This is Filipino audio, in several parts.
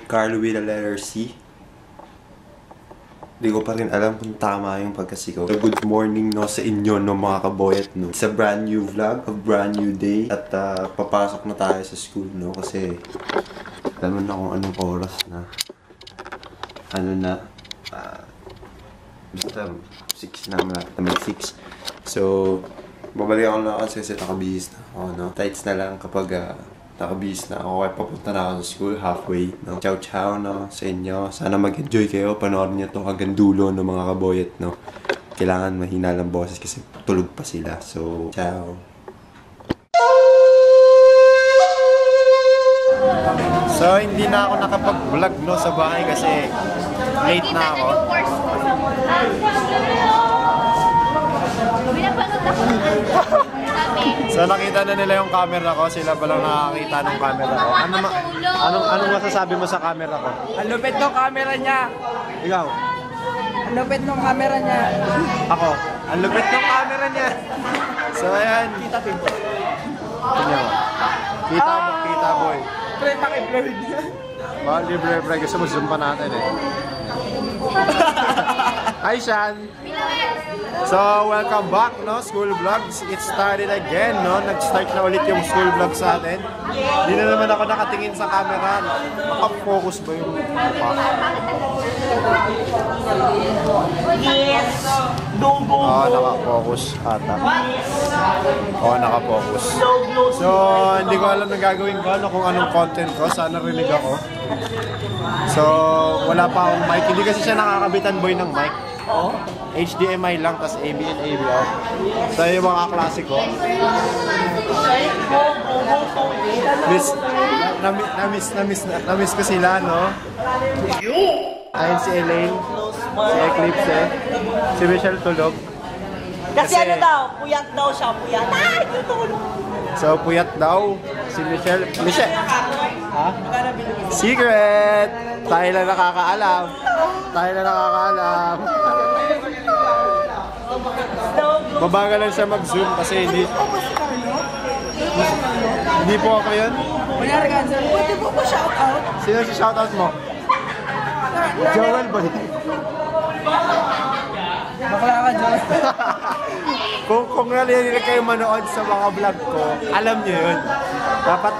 Carlo with the letter C. Hindi ko pa rin alam kung tama yung pagkasigaw. So, good morning no sa inyo no mga kaboyat no. It's a brand new vlog, a brand new day. At papasok na tayo sa school no kasi alam na kung anong oras na. Ano na basta 6 na naman 6. So babalik ako na kasi nakabihis na ako no. Tights na lang kapag nakabihis na ako, kaya papunta na ako sa school halfway, no? Ciao ciao, no? Sa inyo. Sana mag-enjoy kayo. Panoorin nyo to hanggang dulo, no, mga kaboyet, no? Kailangan mahina lang boses kasi tulog pa sila. So, ciao. So, hindi na ako nakapag-vlog, no, sa bahay kasi late na ako. So nakita na nila yung camera ko, sila ba lang nakakita ng camera ko? Anong masasabi mo sa camera ko? Ang lupit ng camera niya. Ikaw? Ang lupit ng camera niya. Ako? Ang lupit ng camera niya. So ayan. Kita pinto. Kita boy. Pre, paki-blurred niya. Libre, gusto mo zoom pa natin eh. Hi Shan! So, welcome back, no? School vlogs. It started again, no? Nag-start na ulit yung school vlog sa atin. Hindi na naman ako nakatingin sa camera. Naka-focus ba yung mukha? Yes! Naka-focus ata. Naka-focus. So, hindi ko alam na gagawin ko, ano, kung anong content ko. Sana rinig ako. So, wala pa akong mic. Hindi kasi siya nakakabitan boy ng mic. HDMI lang, tas AV-in, AV-out. So, yung mga klase ko. Namiss ko sila, no? Ayun si Elaine, si Eclipse, si Michelle tulog. Kasi ano daw, puyat daw siya, puyat. Ay, tutulog. So, puyat daw si Michelle. Ha? Secret! Tayo lang nakakaalam. Mabagal lang siya mag-zoom kasi hindi po ako yun. Pwede po ba shoutout? Sino si shoutout mo? Joel ba? Bakla ka, Joel. Kung nalilig kayo manood sa mga vlog ko, alam nyo yun. Dapat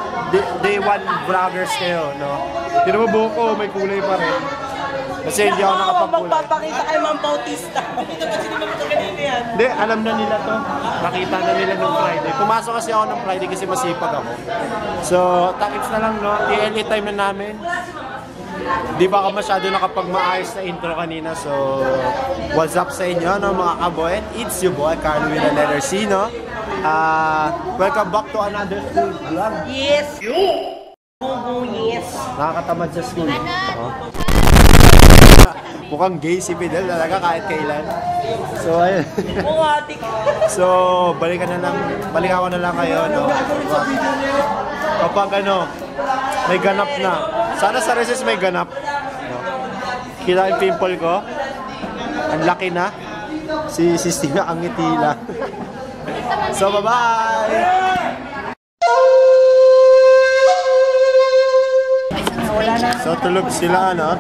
day one vloggers kayo, no? Tino mo buhok ko, may kulay pa rin. Kasi hindi ako nakapagkulay. Magpapakita kay Ma'am Bautista. Dito kasi naman ito kanina yan. Hindi, alam na nila to. Nakita na nila nung Friday. Pumasok kasi ako ng Friday kasi masipag ako. So, takits na lang, no? DLE time na namin. Di ba ako masyado nakapag-maayos na intro kanina. So, what's up sa inyo, no, mga kaboy? It's your boy, Carlo with the letter C, no? Welcome back to another school vlog. Yes! Yes! Nakakatamad sa school. Mukhang gay si Fidel talaga kahit kailan. So, ayun. So, balikan ko na lang kayo, no? Kapag ano, may ganap na. Sana sa recess may ganap. No? Kita yung pimple ko. Ang laki na. Si Stina ang ngiti lang. So, bye-bye! So, tulog sila, no?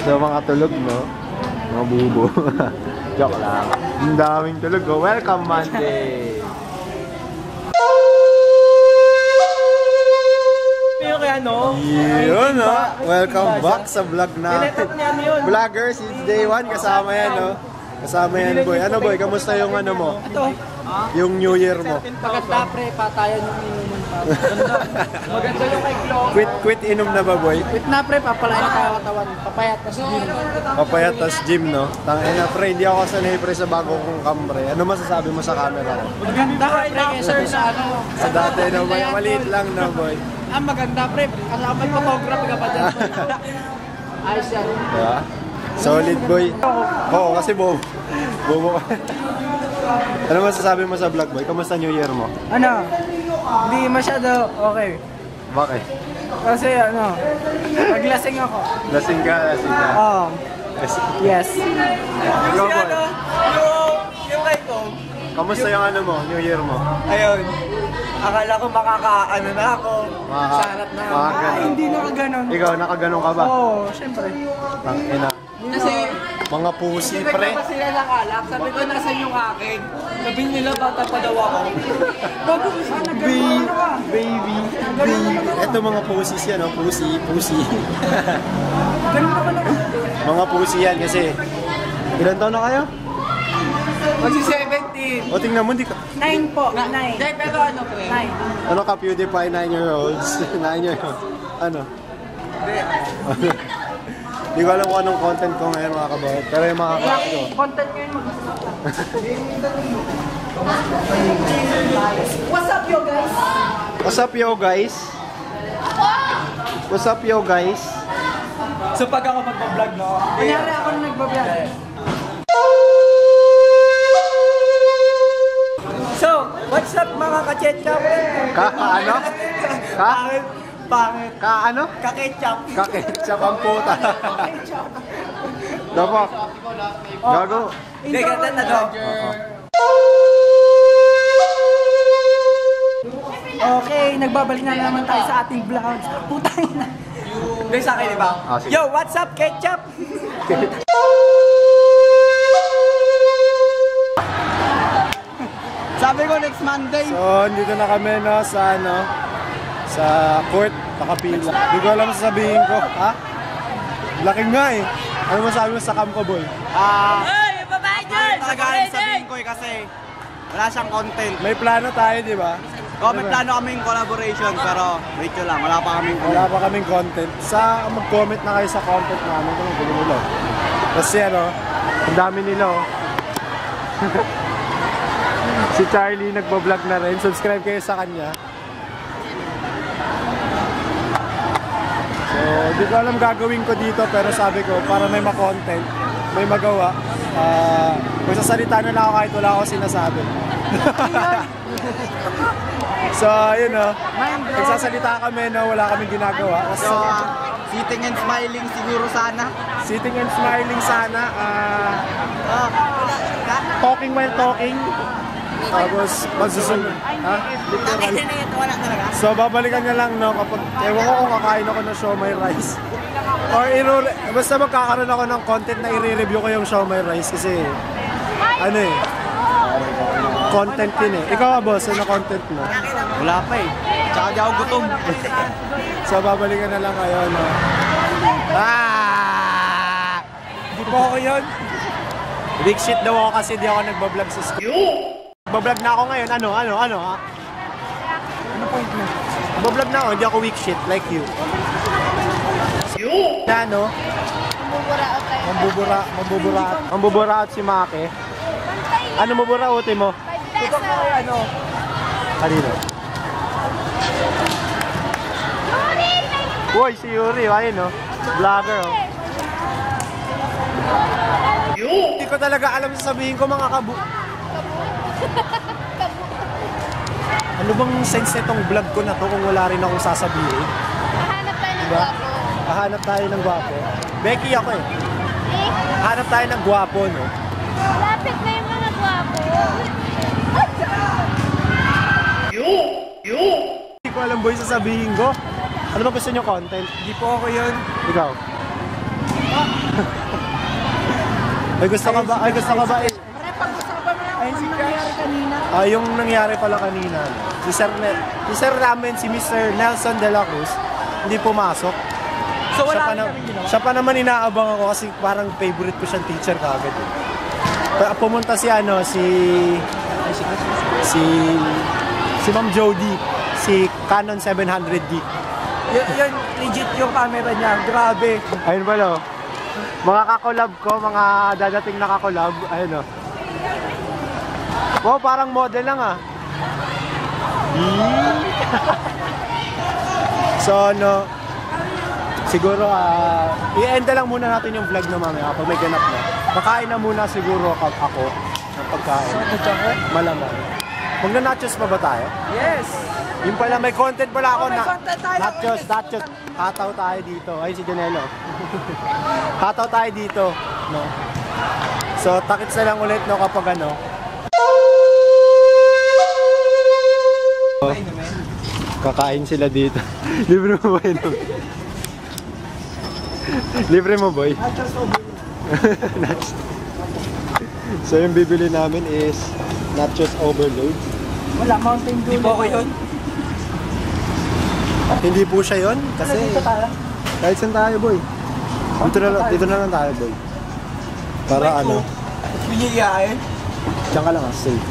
So, mga tulog, no? Mga bubo. Joke lang. Ang daming tulog, oh. Welcome Monday! Yun, no? Welcome back sa vlog na. Vloggers, it's day 1. Kasama yan, no? Kasama yan, boy. Ano, boy? Kamusta yung ano mo? Ito. Yung New Year mo. Maganda pre, patayan yung inuman pa. Maganda yung kay Glo. Quit inom na ba, boy? Wait na pre, papalain na tayo katawan. Papayat, tas gym. Papayat tas gym, no? Tangina, pre, hindi ako sanay, pre, sa bago kong Camry. Ano masasabi mo sa camera ko? Maganda pre, sir, sa ano. Sa dati, no? Maliit lang, no, boy? Maganda pre, kasama photography ka pa dyan. Ayos yan. Diba? Solid, boy. Oo, kasi bobo ka. Ano masasabi mo sa vlog, boy? Kamusta New Year mo? Ano? Hindi masyado okay. Bakit? Kasi ano, maglasing ako. Lasing ka. Oo. Yes. Ikaw, boy. Yung kay ko. Kamusta yung ano mo, New Year mo? Ayun. Akala ko makakaano na ako. Sa harap na ako. Hindi nakaganon. Ikaw, nakaganon ka ba? Oo, syempre. Tangina. Kasi, Mga pusi, pre. nagpa sila ng alak. Sabi ko, nasan yung akin? Sabi nila, bata pa daw ako. Bago ko sana, gano'n ka. Baby. Ito mga pusis yan, no? Pusi. Gano'n ka na. Mga pusi yan kasi. Ilan taon na kayo? Magsi-17. O, tingnan mo, di ka. 9 po. 9. Hindi, pero ano po eh? 9. Ano ka, PewDiePie, 9-year-olds? 9-year-olds. Ano? Hindi ko alam kung anong content ko ngayon, mga kabawat. Pero yung mga crack ko. Content nyo yun What's up, yo, guys? What's up, yo, guys? What's up, yo, guys? So, pag ako magpa-vlog, no? Kunyari ako na nagpa-vlog. So, what's up, mga ka-ketchup? Ano? Pangit. Ano? Ka-ketchup. Kaketchup ang puta. Dapat. Gago. Hindi, ganda na daw. Okay, nagbabalik na naman tayo sa ating vlogs. Putang na. Guys, sa akin, di ba? Sige. Yo, what's up, ketchup? Sabi ko next Monday. So, dito na kami, no, sa court, nakapila. Hindi ko alam sasabihin ko. Ha? Laki nga eh. Ano masabi mo sa camp ko, boy? Hey, babae dyan! Talagaan sabihin ko kasi wala siyang content. May plano tayo, di ba? May plano kaming collaboration pero wait nyo lang, wala pa kaming Wala pa kaming content. Mag-comment na kayo sa content namin kung gusto nila. Kasi ano, ang dami nila, oh. Si Charlie nagbo-vlog na rin. Subscribe kayo sa kanya. So, di ko alam gagawin ko dito pero sabi ko para may ma-content, may magawa. Magsasalita na lang ako kahit wala ako sinasabi. So, yun o. Nagsasalita kami na wala kaming ginagawa. So, sitting and smiling siguro sana. Sitting and smiling sana. Talking while talking. Tapos, magsusunod. Ha? Literal. Wala talaga. So, babalikan na lang, no, kapag, ewan ko kung kakain ako ng siomai rice. Or, basta magkakaroon ako ng content na i-review ko yung siomai rice kasi, ano eh, content yun eh. Ikaw, boss, ano content mo? Wala pa eh. Tsaka di ako gutom. So, babalikan na lang kayo, no? Di po ako yun. Big shit daw ako kasi di ako nagbablog sa school. Nagbablog na ako ngayon. Ano, ha? Ano point mo? Nagbablog na ako, hindi ako weak shit like you. Na, no? Mambuburaot si Maki. Ano maburaotin mo? Ano? Kanino? Uy, si Yuri, ayun, no? Vlogger, oh. Hindi ko talaga alam sasabihin ko, mga kabu... Ano bang sense nitong vlog ko na to kung wala rin akong sasabihin? Hanap tayo ng Diba? gwapo. Hahanap tayo ng gwapo. Becky ako eh. Hanap tayo ng gwapo, no? Lapit na yung mga gwapo. Hindi ko alam, boy, sasabihin ko. Ano ba gusto nyo content? Hindi po ako yun. Ikaw? Ay, gusto ka ba? Ayun, yung nangyari kanina. Yung nangyari pala kanina. Si Sir namin, si Mr. Nelson de la Cruz, hindi pumasok. So, wala rin kami ginawa. Siya pa naman inaabang ako kasi parang favorite ko siyang teacher kagad. Eh. Pumunta si Si Ma'am Jody, si Canon 700D. Yun, legit yung camera niya. Grabe. Ayun pala, oh. Mga kakolab ko, mga dadating na kakolab. Ayun, oh. Wow, parang model lang, ah. So, no, siguro, i-enda lang muna natin yung vlog na mamaya kapag may ganap na. Makain na muna siguro ako ng pagkain. Malamang. Magna-nachos pa ba tayo? Yes. Yung pala, may content pala ako May na. content tayo. Nachos. Hataw tayo dito. Ay, si Janelo. Hataw tayo dito. No? So, takits na lang ulit, no, kapag ano. Kakain sila dito. Libre mo ba yun? Libre mo, boy? Nachos. So, yung bibili namin is nachos overload. Wala, Mountain Dew. Di po ko yun? Hindi po siya yun, kasi Dito tayo. kahit saan tayo, boy. Dito na lang tayo, boy. Para ano, Piliyain. diyan ka lang, safe.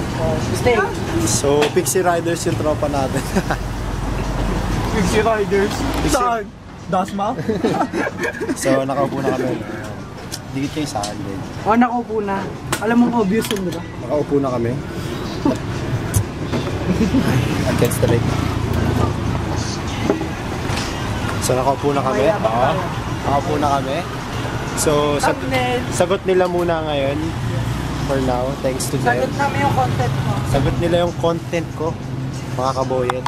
Stay. So, Pixie Riders yung tropa natin. Pixie Riders. Saan? Dasma? So, nakaupo na kami. Dikit kayo sa akin, boy. Oh, nakaupo na. Alam mo, obvious yun, diba? Nakaupo na kami. Against the leg. So, nakaupo na kami. Oo. Nakaupo na kami. So, sagot nila muna ngayon. For now, thanks to them. Sagot namin yung content mo. Sagot nila yung content ko, mga kaboyet.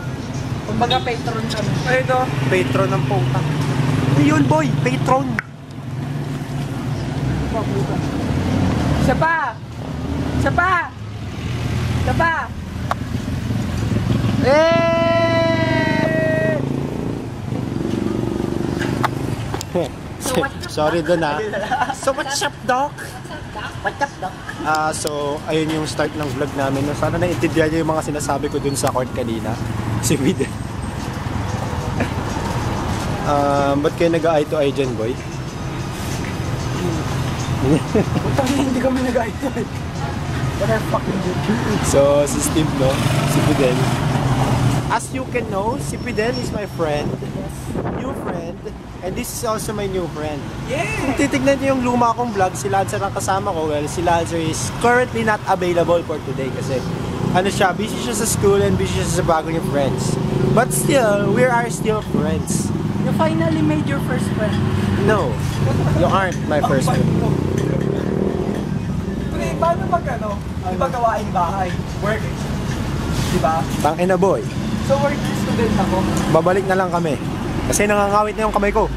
Kumbaga, patron kami. Ito. Patron ng puta. Yun, boy! Patron! Isa pa! Isa pa! Isa pa! Sorry doon, ha. So, what's up, doc? What's up, doc? So, ayun yung start ng vlog namin. Sana naintindihan niyo yung mga sinasabi ko dun sa court kanina. Si Wid. Ba't kayo nag-eye to eye dyan, boy? Hindi kami nag-eye to eye. What the fuck is it? So, si Steve, no? Si Fidel. As you can know, si Fidel is my friend. New friend. And this is also my new friend. Yeah! Kung titignan niyo yung luma kong vlog, si Lancer ang kasama ko. Well, si Lancer is currently not available for today kasi ano siya, busy siya sa school and busy siya sa bago niyang friends. But still, we are still friends. You finally made your first friend. No, you aren't my first friend. Pre, paano pag ano? Di ba gawaing bahay? Work. Di ba? Tangina, boy. So work student ako. Babalik na lang kami. Kasi nangangawit na yung kamay ko.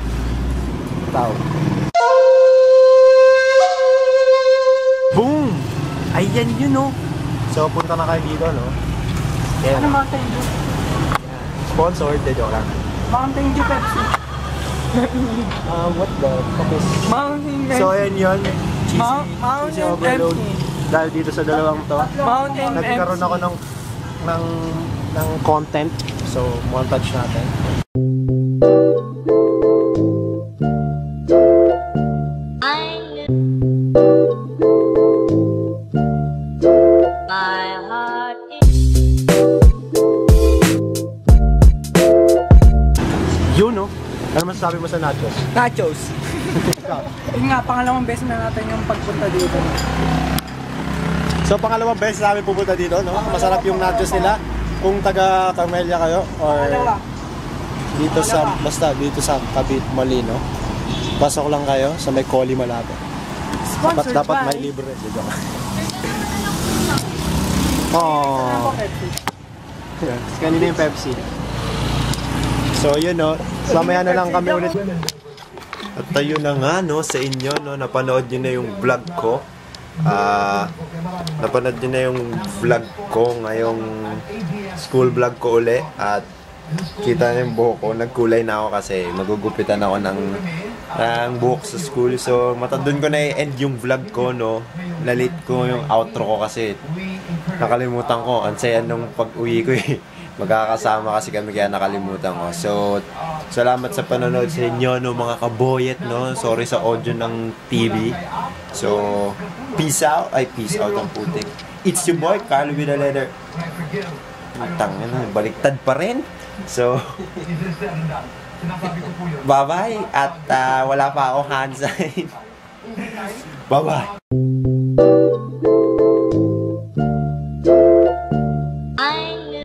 Tao. Boom! Ayan yun, no? So, punta na kayo dito, no? Ayan. Ano Mountain Dew? Sponsored, de joke lang. Mountain Dew Pepsi. What the fuck is... Mountain Pepsi. So, ayan yun. Cheesy Mountain overload. Pepsi. Dahil dito sa dalawang to, Mountain nagkaroon ako ng content. So, montage natin. Yun, no? Ano masasabi mo sa nachos? Nachos. Yun nga, pangalawang beses na natin yung pagpunta dito. So, pangalawang beses namin pupunta dito, no? Masarap yung nachos nila. Kung taga Carmelia kayo, or dito sa, basta dito sa Cavite, Molino, pasok lang kayo sa may Coli Malabo. Dapat may libre. Dito. Oh. Yeah. Kanina yung Pepsi. So, yun, no? Mamaya na lang kami ulit. At ayun na nga, no, sa inyo, no, napanood nyo na yung vlog ko. Napanood nyo na yung vlog ko, ngayong school vlog ko uli. At kita nyo yung buhok ko, nagkulay na ako kasi magugupitan ako ng buhok sa school. So, matandun ko na i-end yung vlog ko, no. Nalit ko yung outro ko kasi nakalimutan ko. Ang saya nung pag-uwi ko eh. Magkakasama kasi kami kaya nakalimutan ko. So, salamat sa panonood sa inyo, no, mga kaboyet, no. Sorry sa audio ng TV. So, peace out. Ay, peace out ang putik. It's your boy, Carlo with the letter. Tangin na, baliktad pa rin. So, bye-bye. At wala pa akong hand sign. Bye-bye. I